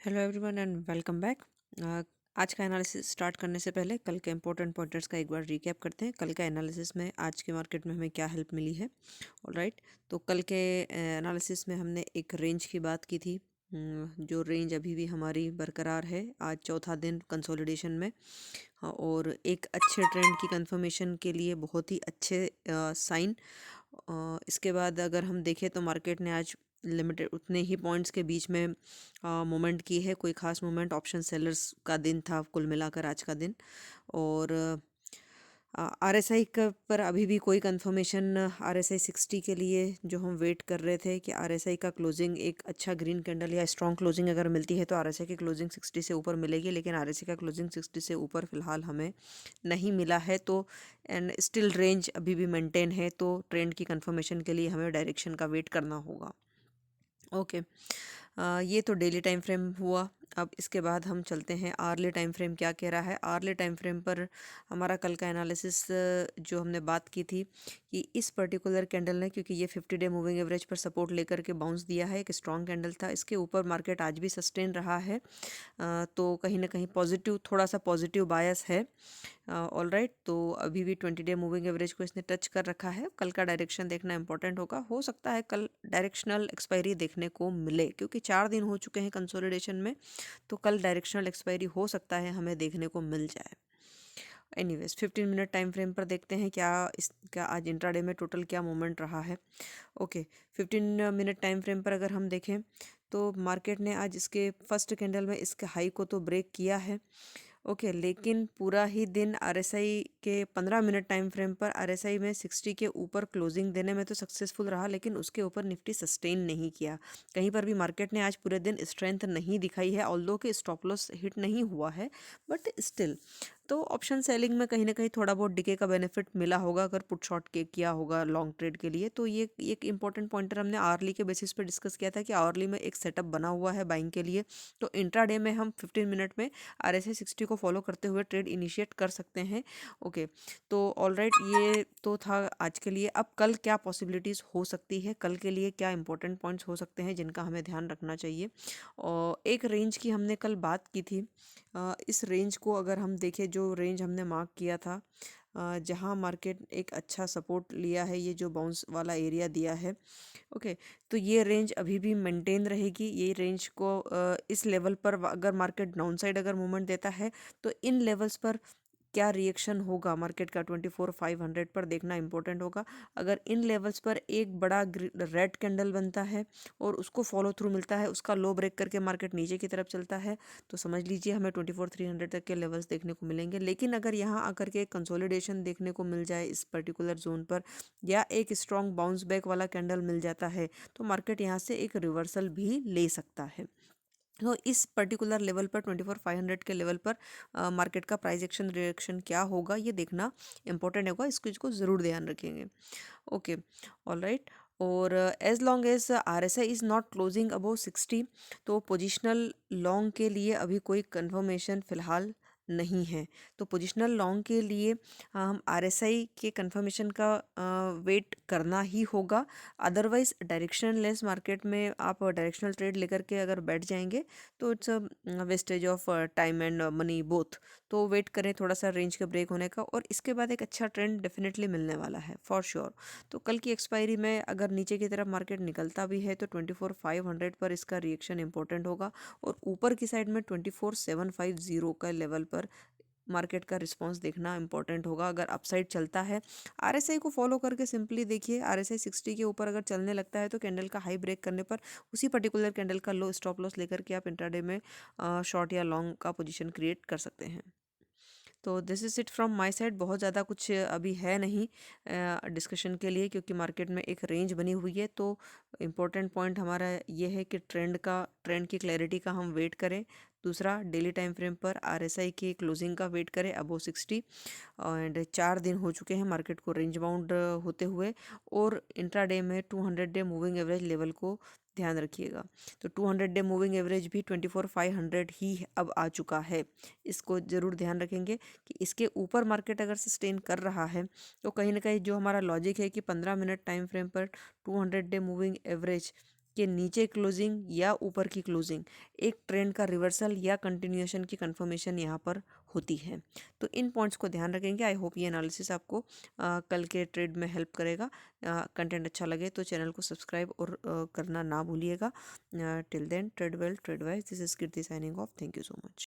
Hello everyone and welcome back. आज का analysis start करने से पहले कल के इंपॉर्टेंट पॉइंटर्स का एक बार रिकैप करते हैं। कल का एनालिसिस में आज के मार्केट में हमें क्या हेल्प मिली है। ऑलराइट, तो कल के एनालिसिस में हमने एक रेंज की बात की थी। जो रेंज अभी भी हमारी बरकरार है आज चौथा दिन कंसोलिडेशन में। हाँ, और एक अच्छे ट्रेंड की कंफर्मेशन के लिए बहुत ही अच्छे साइन। इसके बाद अगर हम देखें तो मार्केट ने आज लिमिटेड उतने ही पॉइंट्स के बीच में मूवमेंट की है। कोई खास मूवमेंट, ऑप्शन सेलर्स का दिन था कुल मिलाकर आज का दिन। और आरएसआई का पर अभी भी कोई कंफर्मेशन आरएसआई 60 के लिए जो हम वेट कर रहे थे कि आरएसआई का क्लोजिंग एक अच्छा ग्रीन कैंडल या स्ट्रॉन्ग क्लोजिंग अगर मिलती है तो आरएसआई की क्लोजिंग 60 से ऊपर मिलेगी, लेकिन आरएसआई का क्लोजिंग 60 से ऊपर फिलहाल हमें नहीं मिला है। तो एंड स्टिल रेंज अभी भी मेंटेन है, तो ट्रेंड की कंफर्मेशन के लिए हमें डायरेक्शन का वेट करना होगा। ओके, ये तो डेली टाइम फ्रेम हुआ। अब इसके बाद हम चलते हैं आर्ली टाइम फ्रेम क्या कह रहा है। आर्ली टाइम फ्रेम पर हमारा कल का एनालिसिस जो हमने बात की थी कि इस पर्टिकुलर कैंडल ने, क्योंकि ये 50 डे मूविंग एवरेज पर सपोर्ट लेकर के बाउंस दिया है, एक स्ट्रॉन्ग कैंडल था, इसके ऊपर मार्केट आज भी सस्टेन रहा है। तो कहीं ना कहीं पॉजिटिव, थोड़ा सा पॉजिटिव बायस है। ऑल राइट, तो अभी भी 20 डे मूविंग एवरेज को इसने टच कर रखा है। कल का डायरेक्शन देखना इंपॉर्टेंट होगा। हो सकता है कल डायरेक्शनल एक्सपायरी देखने को मिले, क्योंकि 4 दिन हो चुके हैं कंसोलिडेशन में, तो कल डायरेक्शनल एक्सपायरी हो सकता है हमें देखने को मिल जाए। एनीवेज 15 मिनट टाइम फ्रेम पर देखते हैं क्या इसका आज इंट्राडे में टोटल क्या मूवमेंट रहा है। ओके, 15 मिनट टाइम फ्रेम पर अगर हम देखें तो मार्केट ने आज इसके फर्स्ट कैंडल में इसके हाई को तो ब्रेक किया है। ओके, लेकिन पूरा ही दिन आरएसआई के 15 मिनट टाइम फ्रेम पर आरएसआई में 60 के ऊपर क्लोजिंग देने में तो सक्सेसफुल रहा, लेकिन उसके ऊपर निफ्टी सस्टेन नहीं किया। कहीं पर भी मार्केट ने आज पूरे दिन स्ट्रेंथ नहीं दिखाई है, ऑल्दो के स्टॉप लॉस हिट नहीं हुआ है, बट स्टिल तो ऑप्शन सेलिंग में कहीं ना कहीं थोड़ा बहुत डिके का बेनिफिट मिला होगा अगर पुट शॉर्ट के किया होगा लॉन्ग ट्रेड के लिए। तो ये एक इंपॉर्टेंट पॉइंटर हमने आवर्ली के बेसिस पे डिस्कस किया था कि आवर्ली में एक सेटअप बना हुआ है बाइंग के लिए। तो इंट्राडे में हम 15 मिनट में आरएसआई 60 को फॉलो करते हुए ट्रेड इनिशिएट कर सकते हैं। ओके, तो ऑलराइट, ये तो था आज के लिए। अब कल क्या पॉसिबिलिटीज़ हो सकती है, कल के लिए क्या इंपॉर्टेंट पॉइंट्स हो सकते हैं जिनका हमें ध्यान रखना चाहिए। और एक रेंज की हमने कल बात की थी। इस रेंज को अगर हम देखें, जो रेंज हमने मार्क किया था, जहां मार्केट एक अच्छा सपोर्ट लिया है, ये जो बाउंस वाला एरिया दिया है। ओके, तो ये रेंज अभी भी मेंटेन रहेगी। ये रेंज को इस लेवल पर अगर मार्केट डाउन साइड अगर मूवमेंट देता है तो इन लेवल्स पर क्या रिएक्शन होगा मार्केट का 24,500 पर देखना इंपॉर्टेंट होगा। अगर इन लेवल्स पर एक बड़ा रेड कैंडल बनता है और उसको फॉलो थ्रू मिलता है, उसका लो ब्रेक करके मार्केट नीचे की तरफ चलता है, तो समझ लीजिए हमें 24,300 तक के लेवल्स देखने को मिलेंगे। लेकिन अगर यहाँ आकर के कंसोलिडेशन देखने को मिल जाए इस पर्टिकुलर जोन पर, या एक स्ट्रॉन्ग बाउंस बैक वाला कैंडल मिल जाता है, तो मार्केट यहाँ से एक रिवर्सल भी ले सकता है। तो इस पर्टिकुलर लेवल पर 24,500 के लेवल पर मार्केट का प्राइस एक्शन रिएक्शन क्या होगा, ये देखना इंपॉर्टेंट होगा। इस चीज़ को ज़रूर ध्यान रखेंगे। Okay, all right. और as long as RSI is not closing above 60, तो पोजिशनल लॉन्ग के लिए अभी कोई कंफर्मेशन फ़िलहाल नहीं है। तो पोजिशनल लॉन्ग के लिए हम आरएसआई के कंफर्मेशन का वेट करना ही होगा। अदरवाइज डायरेक्शनल लेस मार्केट में आप डायरेक्शनल ट्रेड लेकर के अगर बैठ जाएंगे तो it's a wastage of time and money both. तो वेट करें थोड़ा सा रेंज के ब्रेक होने का, और इसके बाद एक अच्छा ट्रेंड डेफिनेटली मिलने वाला है फॉर श्योर। तो कल की एक्सपायरी में अगर नीचे की तरफ मार्केट निकलता भी है तो 24,500 पर इसका रिएक्शन इंपॉर्टेंट होगा, और ऊपर की साइड में 24,750 का लेवल पर मार्केट का रिस्पांस देखना इंपॉर्टेंट होगा। अगर अपसाइड चलता है, आरएसआई को फॉलो करके सिंपली देखिए, आरएसआई 60 के ऊपर अगर चलने लगता है तो कैंडल का हाई ब्रेक करने पर उसी पर्टिकुलर कैंडल का लो स्टॉप लॉस लेकर के आप इंट्राडे में शॉर्ट या लॉन्ग का पोजीशन क्रिएट कर सकते हैं। तो this is it from my side. बहुत ज़्यादा कुछ अभी है नहीं डिस्कशन के लिए, क्योंकि मार्केट में एक रेंज बनी हुई है। तो इम्पोर्टेंट पॉइंट हमारा ये है कि ट्रेंड की क्लैरिटी का हम वेट करें। दूसरा, डेली टाइम फ्रेम पर आरएसआई की क्लोजिंग का वेट करें अबव 60। एंड 4 दिन हो चुके हैं मार्केट को रेंज बाउंड होते हुए, और इंट्राडे में 200 डे मूविंग एवरेज लेवल को ध्यान रखिएगा। तो 200 डे मूविंग एवरेज भी 24,500 ही अब आ चुका है। इसको ज़रूर ध्यान रखेंगे कि इसके ऊपर मार्केट अगर सस्टेन कर रहा है तो कहीं ना कहीं जो हमारा लॉजिक है कि 15 मिनट टाइम फ्रेम पर 200 डे मूविंग एवरेज कि नीचे क्लोजिंग या ऊपर की क्लोजिंग एक ट्रेंड का रिवर्सल या कंटिन्यूएशन की कंफर्मेशन यहाँ पर होती है। तो इन पॉइंट्स को ध्यान रखेंगे। आई होप ये एनालिसिस आपको कल के ट्रेड में हेल्प करेगा। कंटेंट अच्छा लगे तो चैनल को सब्सक्राइब और करना ना भूलिएगा। Till then tread well tread wise, this is Kirti signing off. Thank you so much.